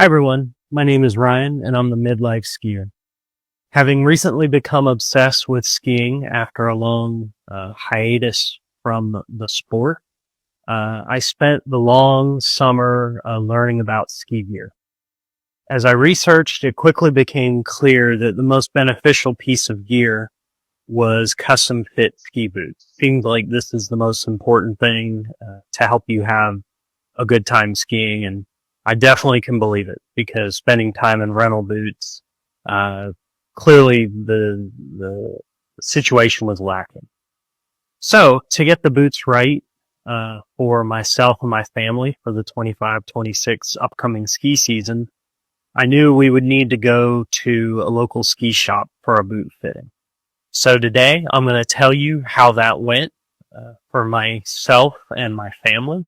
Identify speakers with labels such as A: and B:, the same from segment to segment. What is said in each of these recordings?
A: Hi everyone, my name is Ryan and I'm the midlife skier. Having recently become obsessed with skiing after a long hiatus from the sport, I spent the long summer learning about ski gear. As I researched, it quickly became clear that the most beneficial piece of gear was custom fit ski boots. Seems like this is the most important thing to help you have a good time skiing, and I definitely can believe it because spending time in rental boots, uh, clearly the situation was lacking. So to get the boots right, for myself and my family for the 25-26 upcoming ski season, I knew we would need to go to a local ski shop for a boot fitting. So today I'm going to tell you how that went, for myself and my family.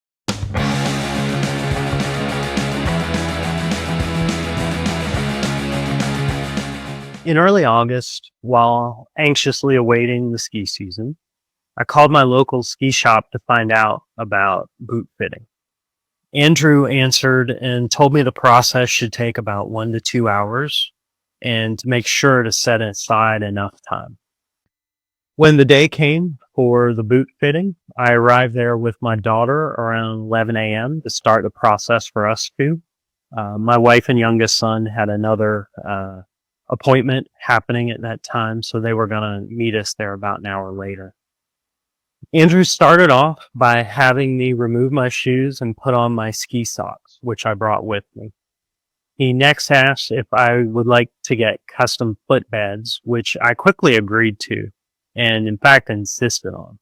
A: In early August, while anxiously awaiting the ski season, I called my local ski shop to find out about boot fitting. Andrew answered and told me the process should take about 1 to 2 hours and to make sure to set aside enough time. When the day came for the boot fitting, I arrived there with my daughter around 11 a.m. to start the process for us two. My wife and youngest son had another appointment happening at that time, so they were going to meet us there about an hour later. Andrew started off by having me remove my shoes and put on my ski socks, which I brought with me. He next asked if I would like to get custom footbeds, which I quickly agreed to, and in fact insisted on.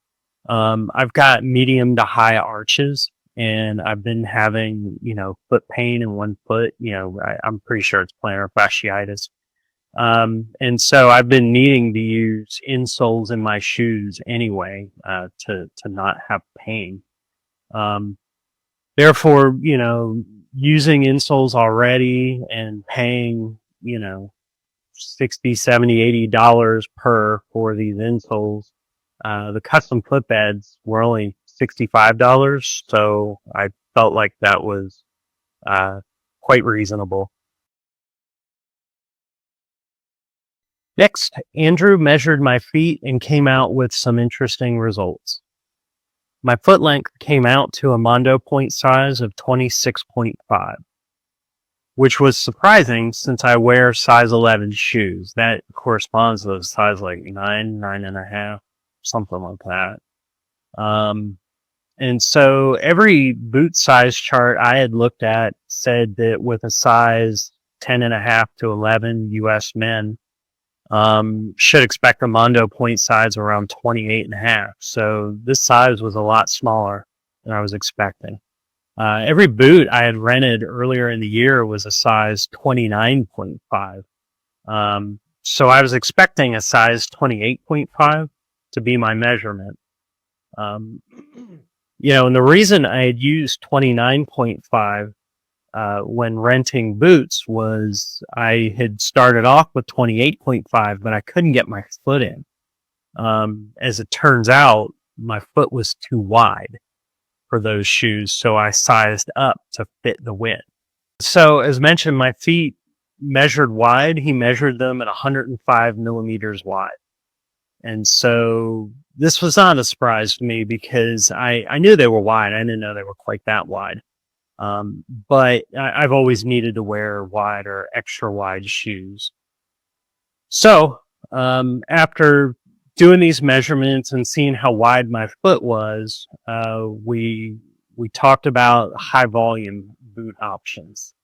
A: I've got medium to high arches, and I've been having, foot pain in one foot. I'm pretty sure it's plantar fasciitis. And so I've been needing to use insoles in my shoes anyway, to not have pain. Therefore, using insoles already and paying, 60, 70, $80 per for these insoles. The custom footbeds were only $65. So I felt like that was, quite reasonable. Next, Andrew measured my feet and came out with some interesting results. My foot length came out to a Mondo point size of 26.5, which was surprising since I wear size 11 shoes. That corresponds to a size like 9.5, something like that. And so every boot size chart I had looked at said that with a size 10.5 to 11 US men, should expect a Mondo point size around 28.5. So this size was a lot smaller than I was expecting. Every boot I had rented earlier in the year was a size 29.5. So I was expecting a size 28.5 to be my measurement. And the reason I had used 29.5 when renting boots was I had started off with 28.5, but I couldn't get my foot in. As it turns out, my foot was too wide for those shoes, so I sized up to fit the width. So as mentioned, my feet measured wide. He measured them at 105 millimeters wide. And so this was not a surprise to me because I knew they were wide. I didn't know they were quite that wide. But I've always needed to wear wide or extra wide shoes. So, after doing these measurements and seeing how wide my foot was, we talked about high volume boot options.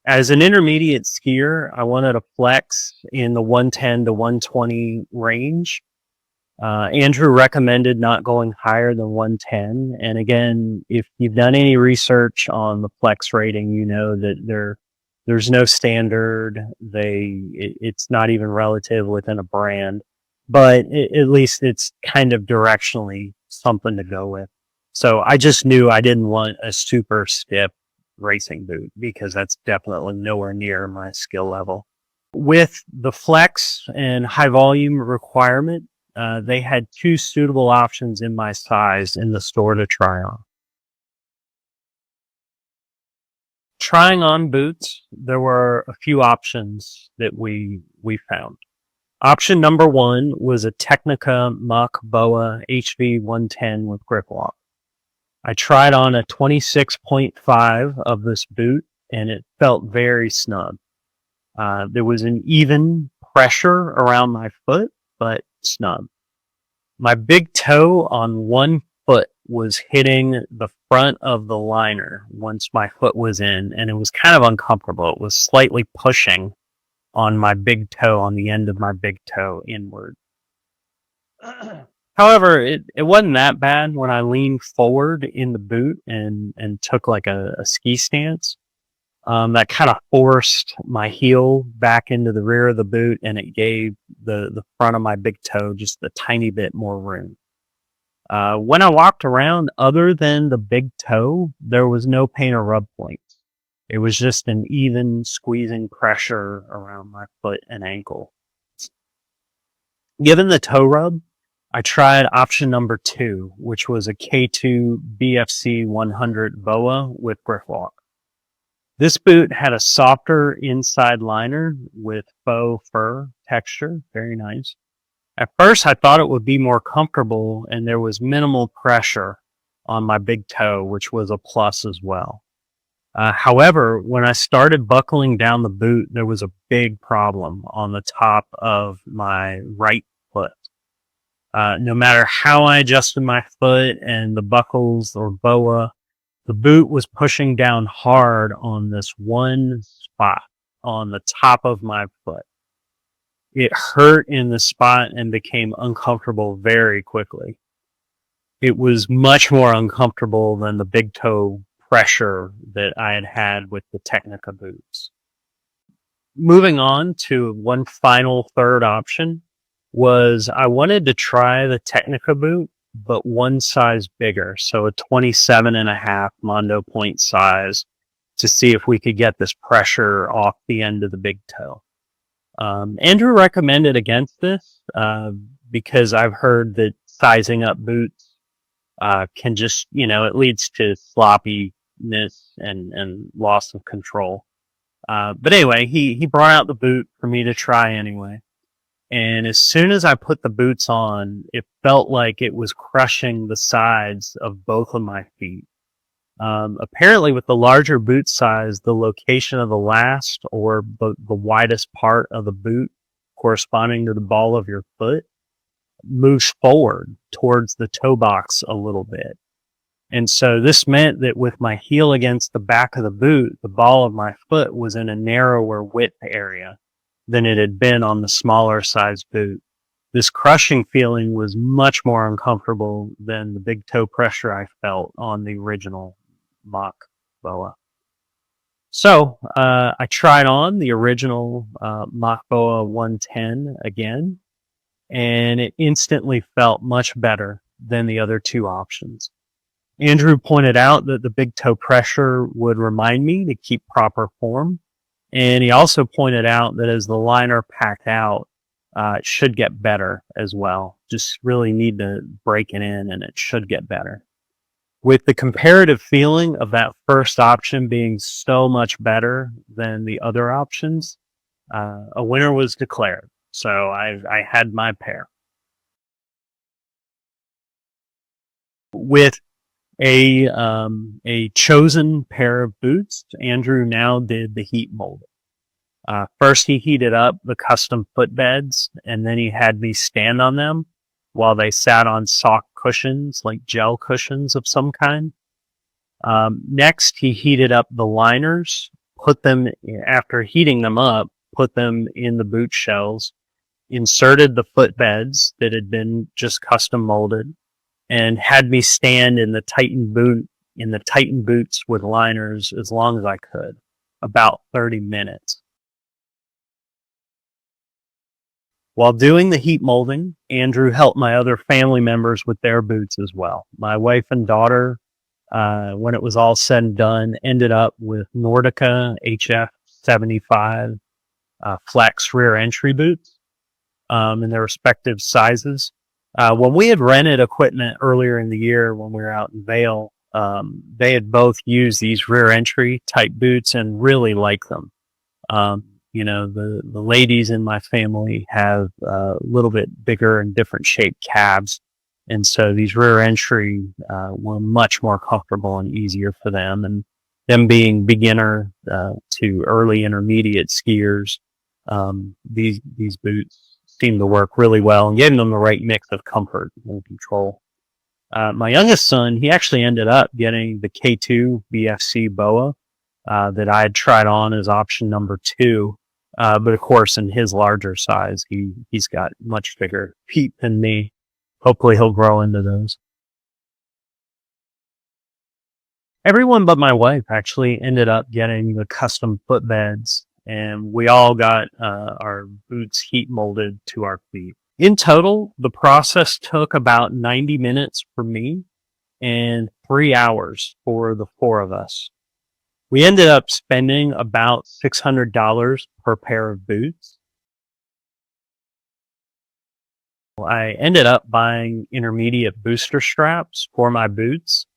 A: As an intermediate skier, I wanted a flex in the 110 to 120 range. Andrew recommended not going higher than 110. And again, if you've done any research on the flex rating, you know that there's no standard. It's not even relative within a brand, but at least it's kind of directionally something to go with. So I just knew I didn't want a super stiff racing boot because that's definitely nowhere near my skill level. With the flex and high volume requirement, they had two suitable options in my size in the store to try on. trying on boots, there were a few options that we found. Option number one was a Technica Mach Boa HV 110 with grip lock. I tried on a 26.5 of this boot, and it felt very snug. There was an even pressure around my foot, but snug. My big toe on one foot was hitting the front of the liner once my foot was in, and it was kind of uncomfortable. It was slightly pushing on my big toe, on the end of my big toe inward. However, it wasn't that bad when I leaned forward in the boot and took like a ski stance. That kind of forced my heel back into the rear of the boot, and it gave the front of my big toe just a tiny bit more room. When I walked around, other than the big toe, there was no pain or rub points. It was just an even squeezing pressure around my foot and ankle. Given the toe rub, I tried option number 2, which was a K2 BFC 100 BOA with grip lock. This boot had a softer inside liner with faux fur texture, very nice. At first, I thought it would be more comfortable, and there was minimal pressure on my big toe, which was a plus as well. However, when I started buckling down the boot, there was a big problem on the top of my right foot. No matter how I adjusted my foot and the buckles or BOA, the boot was pushing down hard on this one spot on the top of my foot. It hurt in the spot and became uncomfortable very quickly. It was much more uncomfortable than the big toe pressure that I had had with the Technica boots. Moving on to one final third option was I wanted to try the Technica boot, but one size bigger, so a 27.5 Mondo point size, to see if we could get this pressure off the end of the big toe. Andrew recommended against this because I've heard that sizing up boots can just, it leads to sloppiness and loss of control. But anyway, he brought out the boot for me to try anyway. And as soon as I put the boots on, it felt like it was crushing the sides of both of my feet. Apparently with the larger boot size, the location of the last or the widest part of the boot corresponding to the ball of your foot moves forward towards the toe box a little bit. And so this meant that with my heel against the back of the boot, the ball of my foot was in a narrower width area than it had been on the smaller size boot. This crushing feeling was much more uncomfortable than the big toe pressure I felt on the original Mach BOA. So I tried on the original Mach BOA 110 again, and it instantly felt much better than the other two options. Andrew pointed out that the big toe pressure would remind me to keep proper form, and he also pointed out that as the liner packed out, it should get better as well. Just really need to break it in, and it should get better. With the comparative feeling of that first option being so much better than the other options, a winner was declared. So I had my pair. With a chosen pair of boots, Andrew now did the heat molding. First, he heated up the custom footbeds, and then he had me stand on them while they sat on soft cushions, like gel cushions of some kind. Next, he heated up the liners, after heating them up, put them in the boot shells, inserted the footbeds that had been just custom molded, and had me stand in the Titan boots with liners as long as I could, about 30 minutes. While doing the heat molding, Andrew helped my other family members with their boots as well. My wife and daughter, when it was all said and done, ended up with Nordica HF 75 flex rear entry boots in their respective sizes. When we had rented equipment earlier in the year when we were out in Vail, They had both used these rear entry type boots and really like them. The ladies in my family have a little bit bigger and different shaped calves. And so these rear entry were much more comfortable and easier for them. And them being beginner to early intermediate skiers, these boots seemed to work really well and gave them the right mix of comfort and control. My youngest son, he actually ended up getting the K2 BFC BOA that I had tried on as option number 2. But of course, in his larger size, he's got much bigger feet than me. Hopefully he'll grow into those. Everyone but my wife actually ended up getting the custom footbeds, and we all got our boots heat molded to our feet. In total, the process took about 90 minutes for me and 3 hours for the 4 of us. We ended up spending about $600 per pair of boots. I ended up buying intermediate booster straps for my boots,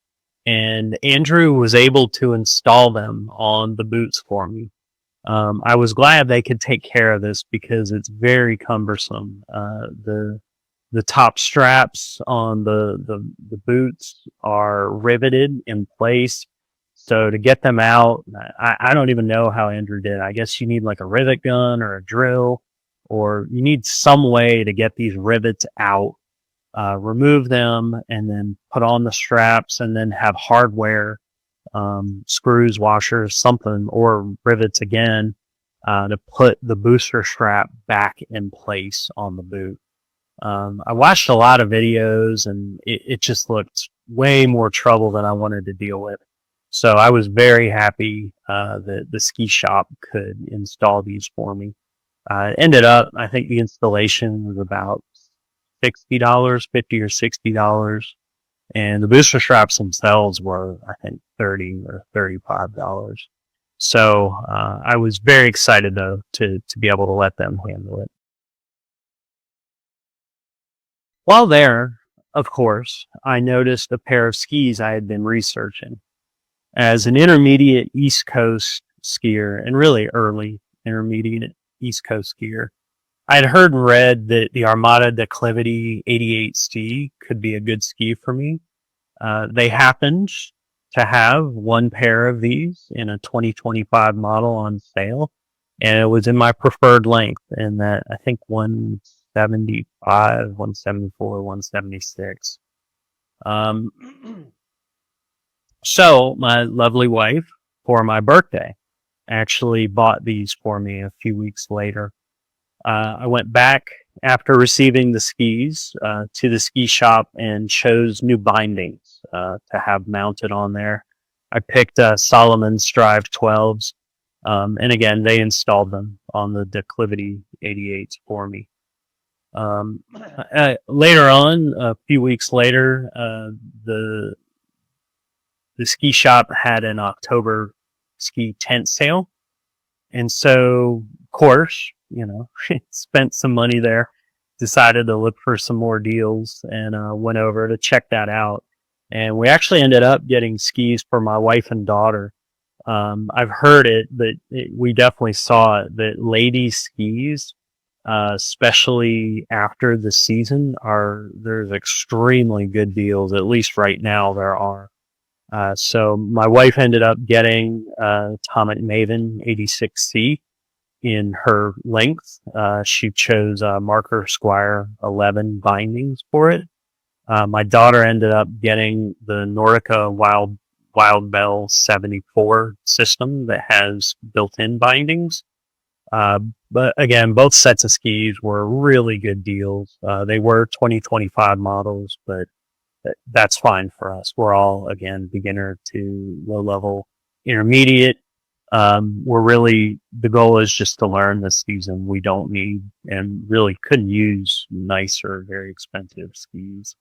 A: and Andrew was able to install them on the boots for me. I was glad they could take care of this because it's very cumbersome. The top straps on the boots are riveted in place. So to get them out, I don't even know how Andrew did. I guess you need like a rivet gun or a drill, or you need some way to get these rivets out, remove them, and then put on the straps, and then have hardware, screws, washers, something, or rivets again, to put the booster strap back in place on the boot. I watched a lot of videos, and it just looked way more trouble than I wanted to deal with. So I was very happy that the ski shop could install these for me. It ended up, I think the installation was about $60, $50 or $60. And the booster straps themselves were, I think, $30 or $35. So I was very excited, though, to be able to let them handle it. While there, of course, I noticed a pair of skis I had been researching. As an intermediate East Coast skier, and really early intermediate East Coast skier, I had heard and read that the Armada Declivity 88C could be a good ski for me. They happened to have one pair of these in a 2025 model on sale, and it was in my preferred length, in that I think 175, 174, 176. So my lovely wife, for my birthday, actually bought these for me a few weeks later. I went back after receiving the skis to the ski shop and chose new bindings to have mounted on there. I picked Solomon Strive 12s, and again, they installed them on the Declivity 88s for me. Later on, a few weeks later, the ski shop had an October ski tent sale. And so, of course, spent some money there, decided to look for some more deals, and went over to check that out. And we actually ended up getting skis for my wife and daughter. I've heard it, but we definitely saw it, that ladies' skis, especially after the season, there's extremely good deals. At least right now there are. So my wife ended up getting Tom Maven 86C in her length. She chose Marker Squire 11 bindings for it. My daughter ended up getting the Nordica Wild Bell 74 system that has built-in bindings. But again, both sets of skis were really good deals. They were 2025 models, but that's fine for us. We're all, again, beginner to low level intermediate. The goal is just to learn this season. We don't need and really couldn't use nicer, very expensive skis.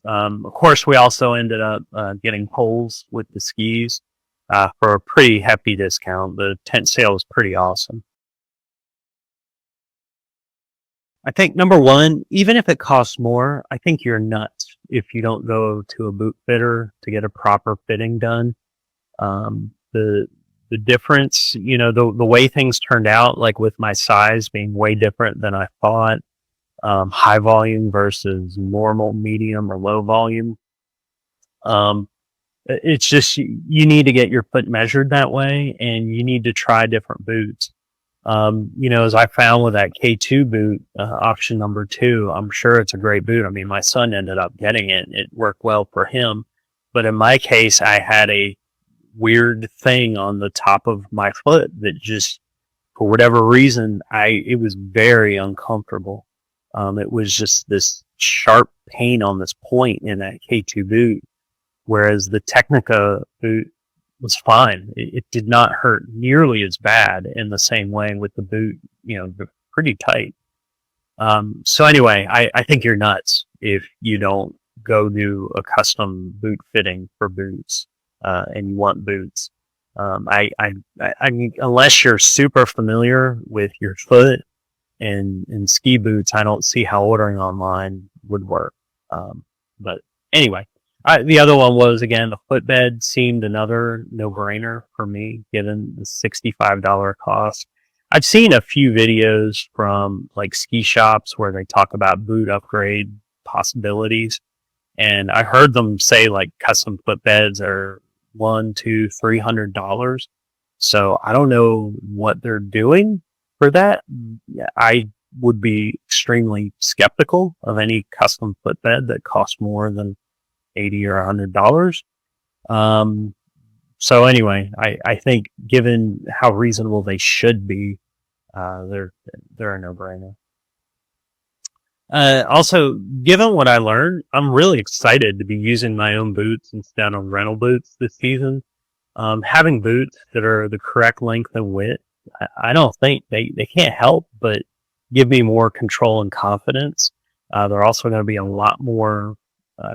A: Of course, we also ended up getting poles with the skis for a pretty hefty discount. The tent sale was pretty awesome. I think number one, even if it costs more, I think you're nuts if you don't go to a boot fitter to get a proper fitting done. The difference, the way things turned out, like with my size being way different than I thought, high volume versus normal, medium, or low volume. It's just you need to get your foot measured that way, and you need to try different boots. As I found with that K2 boot, option number 2, I'm sure it's a great boot. I mean, my son ended up getting it. It worked well for him. But in my case, I had a weird thing on the top of my foot that just, for whatever reason, it was very uncomfortable. It was just this sharp pain on this point in that K2 boot, whereas the Technica boot was fine. It did not hurt nearly as bad in the same way with the boot, pretty tight. So anyway, I think you're nuts if you don't go do a custom boot fitting for boots, and you want boots. I mean, unless you're super familiar with your foot and ski boots, I don't see how ordering online would work. But anyway, the other one was, again, the footbed seemed another no-brainer for me, given the $65 cost. I've seen a few videos from like ski shops where they talk about boot upgrade possibilities, and I heard them say like custom footbeds are $100, $200, $300. So I don't know what they're doing for that. I would be extremely skeptical of any custom footbed that costs more than $80 or $100. So anyway, I think given how reasonable they should be, they're a no-brainer. Also, given what I learned, I'm really excited to be using my own boots instead of rental boots this season. Having boots that are the correct length and width, I don't think they can't help but give me more control and confidence. They're also going to be a lot more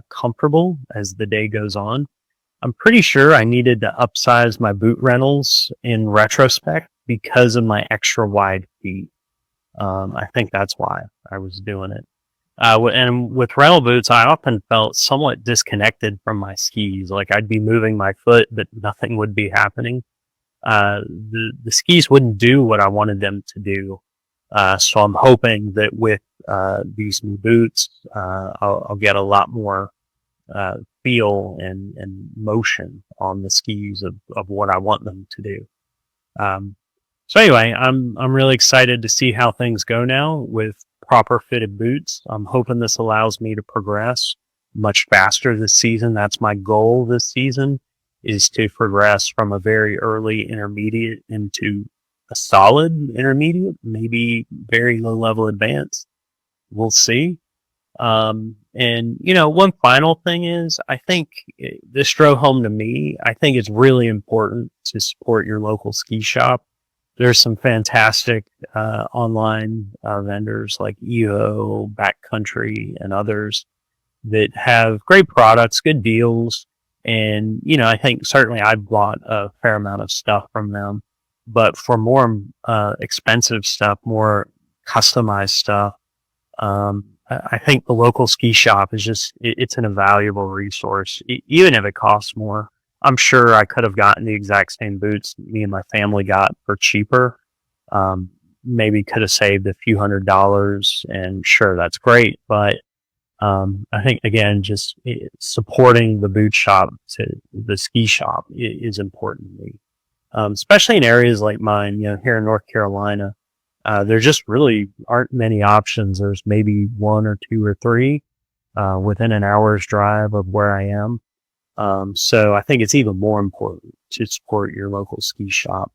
A: comfortable as the day goes on. I'm pretty sure I needed to upsize my boot rentals in retrospect because of my extra wide feet. I think that's why I was doing it. And with rental boots, I often felt somewhat disconnected from my skis. Like I'd be moving my foot, but nothing would be happening. The skis wouldn't do what I wanted them to do. So I'm hoping that with these new boots, I'll get a lot more feel and motion on the skis of what I want them to do. So anyway, I'm really excited to see how things go now with proper fitted boots. I'm hoping this allows me to progress much faster this season. That's my goal this season, is to progress from a very early intermediate into a solid intermediate, maybe very low level advanced. We'll see. And one final thing is, I think this drove home to me. I think it's really important to support your local ski shop. There's some fantastic online vendors like EO, Backcountry, and others that have great products, good deals. And, I think certainly I've bought a fair amount of stuff from them. But for more expensive stuff, more customized stuff, I think the local ski shop is it's an invaluable resource, even if it costs more. I'm sure I could have gotten the exact same boots me and my family got for cheaper. Maybe could have saved a few $100s, and sure, that's great. But I think, again, just supporting the boot shop, the ski shop, is important to me, especially in areas like mine. Here in North Carolina, there just really aren't many options. There's maybe 1 or 2 or 3 within an hour's drive of where I am. So I think it's even more important to support your local ski shop.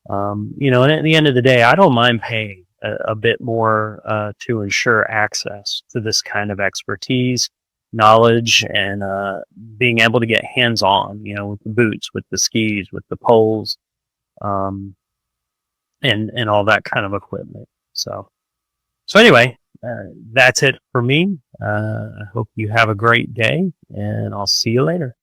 A: And at the end of the day, I don't mind paying a bit more to ensure access to this kind of expertise, knowledge, and being able to get hands-on, with the boots, with the skis, with the poles, and all that kind of equipment. So anyway, that's it for me. I hope you have a great day, and I'll see you later.